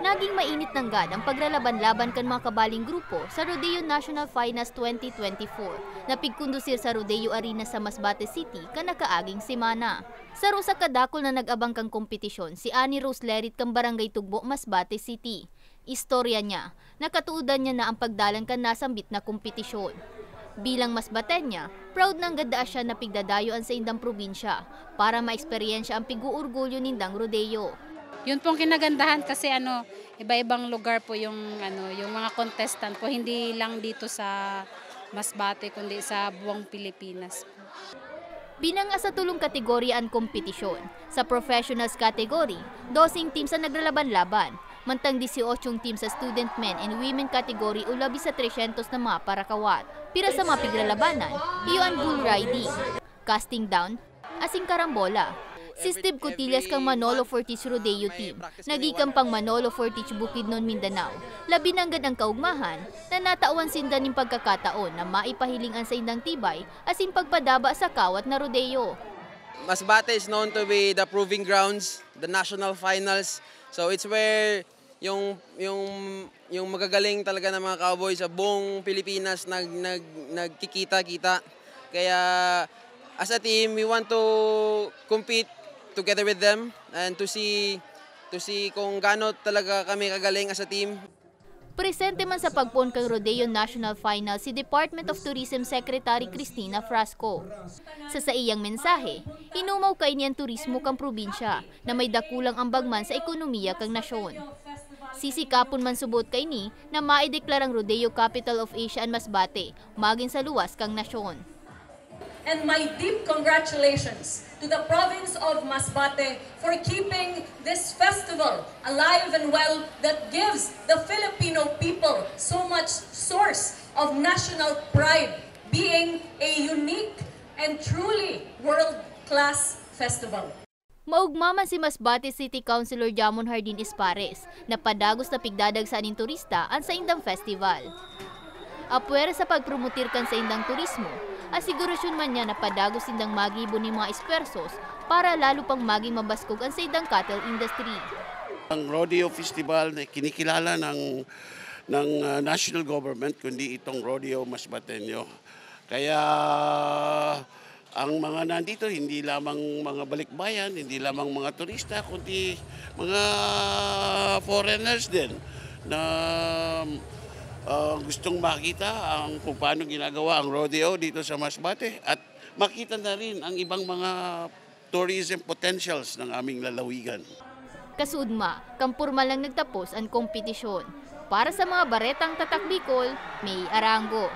Naging mainit ng gad ang paglalaban-laban kan mga kabaling grupo sa Rodeo National Finals 2024 na pigkondusir sa Rodeo Arena sa Masbate City kanakaaging semana. Sa rusa kadakol na nag-abang kang kompetisyon si Annie Rose Lerit kang Barangay Tugbo, Masbate City. Istorya niya, nakatuudan niya na ang pagdalan kan nasambit na kompetisyon. Bilang Masbatenya, proud nang gada siya na pigdadayoan sa indang probinsya para ma-eksperyensya ang piguurgulyo nindang rodeo. Yun pong kinagandahan kasi iba-ibang lugar po yung mga contestant po, hindi lang dito sa Masbate kundi sa buong Pilipinas. Binanga sa tulong kategorya ang kompetisyon. Sa professionals category, 12 teams ang naglalaban-laban, mantang 18 teams sa student men and women category o labi sa 300 na mga parakawat. Pira sa mga piglalabanan, iyon bull riding, casting down, asing karambola. Si Steve Cotillas kang Manolo Fortich Rodeo Team, nagikang pang Manolo Fortich Bukidnon, Mindanao. Labi nanggad ang kaugmahan na natawan sinda ng pagkakataon na maipahilingan sa indang tibay asin pagpadaba sa kawat na rodeo. Masbate is known to be the proving grounds, the national finals. So it's where yung magagaling talaga ng mga cowboys sa buong Pilipinas nagkikita-kita. Kaya as a team, we want to compete together with them and to see kung gaano talaga kami kagaling as a team. Presente man sa pagpon kang Rodeo National Final si Department of Tourism Secretary Cristina Frasco. Sa iyang mensahe, hinumaw kay niyan turismo kang probinsya na may dakulang ambagman sa ekonomiya kang nasyon. Sisikapon man subot kay ni na maideklarang Rodeo Capital of Asia ang Masbate, maging sa luwas kang nasyon. And my deep congratulations to the province of Masbate for keeping this festival alive and well that gives the Filipino people so much source of national pride, being a unique and truly world-class festival. Maugmaman si Masbate City Councilor Jamon Hardin Espares na padagos na pigdadag sa aning turista ang sa indang festival. Apwera sa pagpromotir kan sa indang turismo, asigurasyon man niya na padagos indang magibo ni mga espersos para lalo pang maging mabaskog ang sa indang cattle industry. Ang rodeo festival na kinikilala ng national government kundi itong rodeo Masbateño. Kaya ang mga nandito hindi lamang mga balikbayan, hindi lamang mga turista kundi mga foreigners din na gustong makita kung paano ginagawa ang rodeo dito sa Masbate at makita na rin ang ibang mga tourism potentials ng aming lalawigan. Kasudma, kampurma lang nagtapos ang kompetisyon. Para sa mga baretang tatak Bicol, May Arango.